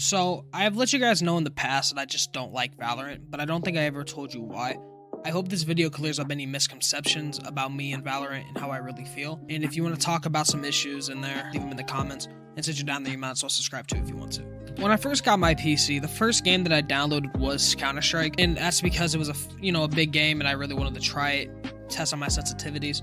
So, I have let you guys know in the past that I just don't like Valorant, but I don't think I ever told you why. I hope this video clears up any misconceptions about me and Valorant and how I really feel. And if you want to talk about some issues in there, leave them in the comments. And since you're down there, you might as well subscribe too if you want to. When I first got my PC, the first game that I downloaded was Counter-Strike, and that's because it was a big game and I really wanted to try it, test on my sensitivities.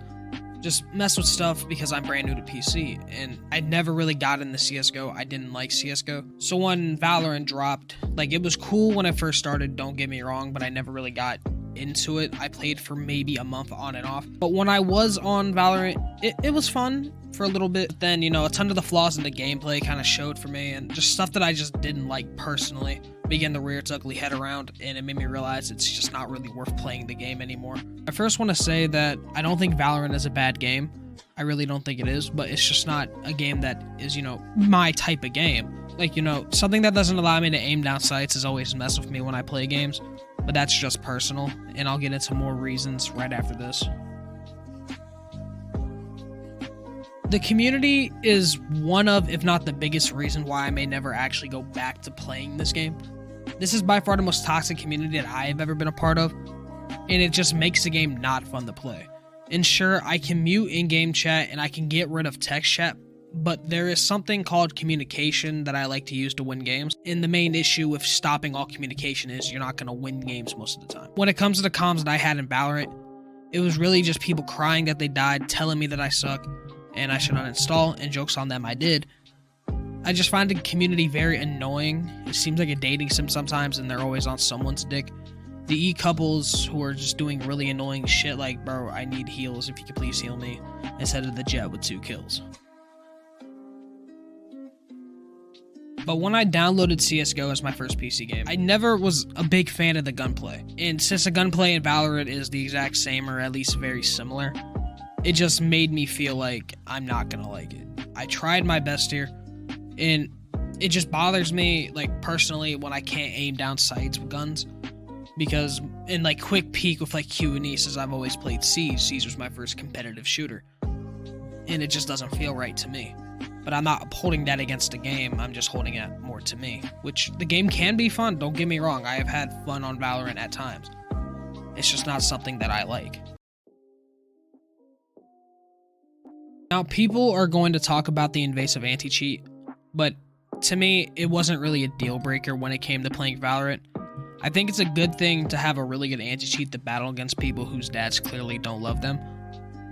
Just mess with stuff because I'm brand new to PC, and I never really got into CSGO. I didn't like CSGO. So when Valorant dropped, it was cool when I first started, don't get me wrong, but I never really got into it. I played for maybe a month on and off. But when I was on Valorant, it was fun for a little bit. Then, a ton of the flaws in the gameplay kind of showed for me, and just stuff that I just didn't like personally began to rear its ugly head around, and it made me realize it's just not really worth playing the game anymore. I first want to say that I don't think Valorant is a bad game. I really don't think it is, but it's just not a game that is, my type of game. Something that doesn't allow me to aim down sights has always messed with me when I play games, but that's just personal, and I'll get into more reasons right after this. The community is one of, if not the biggest reason why I may never actually go back to playing this game. This is by far the most toxic community that I have ever been a part of, and it just makes the game not fun to play. And sure, I can mute in-game chat and I can get rid of text chat, but there is something called communication that I like to use to win games, and the main issue with stopping all communication is you're not going to win games most of the time. When it comes to the comms that I had in Valorant, it was really just people crying that they died, telling me that I suck, and I should uninstall, and jokes on them, I did. I just find the community very annoying. It seems like a dating sim sometimes, and they're always on someone's dick. The E-couples who are just doing really annoying shit like, bro, I need heals, if you could please heal me, instead of the Jet with 2 kills. But when I downloaded CSGO as my first PC game, I never was a big fan of the gunplay. And since the gunplay in Valorant is the exact same, or at least very similar, it just made me feel like I'm not gonna like it. I tried my best here, and it just bothers me, personally, when I can't aim down sights with guns. Because in quick peek with Q and E, since I've always played Siege. Siege was my first competitive shooter, and it just doesn't feel right to me. But I'm not holding that against the game, I'm just holding it more to me. Which, the game can be fun, don't get me wrong, I have had fun on Valorant at times. It's just not something that I like. Now, people are going to talk about the invasive anti-cheat, but to me, it wasn't really a deal breaker when it came to playing Valorant. I think it's a good thing to have a really good anti-cheat to battle against people whose dads clearly don't love them.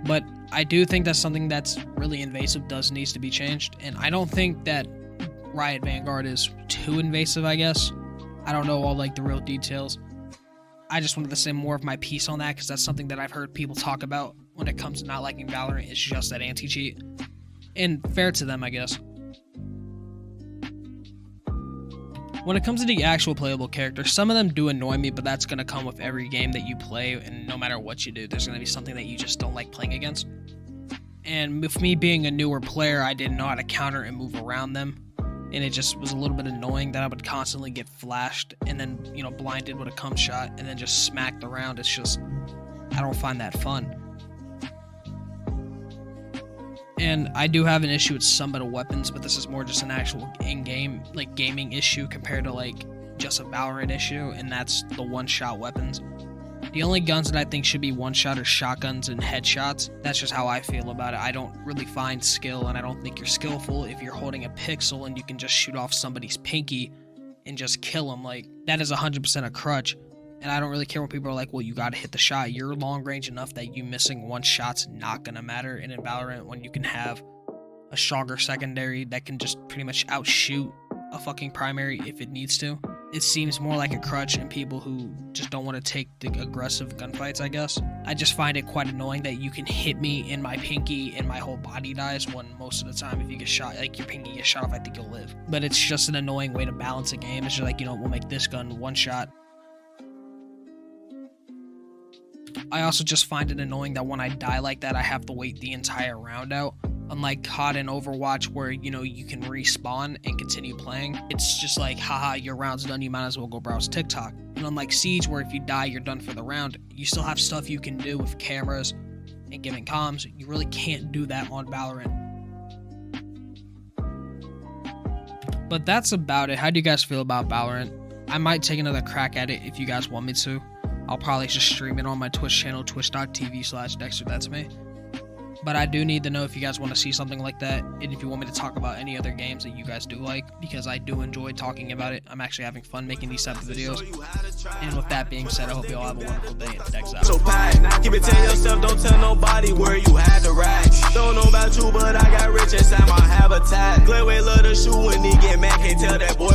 But I do think that something that's really invasive needs to be changed, and I don't think that Riot Vanguard is too invasive, I guess. I don't know all the real details. I just wanted to say more of my piece on that, because that's something that I've heard people talk about when it comes to not liking Valorant. It's just that anti-cheat. And fair to them, I guess. When it comes to the actual playable characters, some of them do annoy me, but that's going to come with every game that you play, and no matter what you do, there's going to be something that you just don't like playing against. And with me being a newer player, I didn't know how to counter and move around them, and it just was a little bit annoying that I would constantly get flashed and then, blinded with a cum shot and then just smacked around. It's just, I don't find that fun. And I do have an issue with some of the weapons, but this is more just an actual in-game, gaming issue compared to, just a Valorant issue, and that's the one-shot weapons. The only guns that I think should be one-shot are shotguns and headshots. That's just how I feel about it. I don't really find skill, and I don't think you're skillful if you're holding a pixel and you can just shoot off somebody's pinky and just kill them. That is 100% a crutch. And I don't really care when people are like, well, you gotta hit the shot. You're long range enough that you missing one shot's not gonna matter. And in Valorant, when you can have a stronger secondary that can just pretty much outshoot a fucking primary if it needs to, it seems more like a crutch in people who just don't want to take the aggressive gunfights, I guess. I just find it quite annoying that you can hit me in my pinky and my whole body dies, when most of the time if you get shot, your pinky gets shot off, I think you'll live. But it's just an annoying way to balance a game. It's just we'll make this gun one shot. I also just find it annoying that when I die like that, I have to wait the entire round out. Unlike COD and Overwatch, where, you can respawn and continue playing. It's just haha, your round's done, you might as well go browse TikTok. And unlike Siege, where if you die, you're done for the round, you still have stuff you can do with cameras and giving comms. You really can't do that on Valorant. But that's about it. How do you guys feel about Valorant? I might take another crack at it if you guys want me to. I'll probably just stream it on my Twitch channel, twitch.tv/Dexter, that's me. But I do need to know if you guys want to see something like that, and if you want me to talk about any other games that you guys do like, because I do enjoy talking about it. I'm actually having fun making these type of videos. And with that being said, I hope you all have a wonderful day, and Dex out. So pack, keep it to yourself, don't tell nobody where you had the rack. Don't know about you, but I got rich inside my habitat. Clayway love to shoot when he get mad, can't tell that boy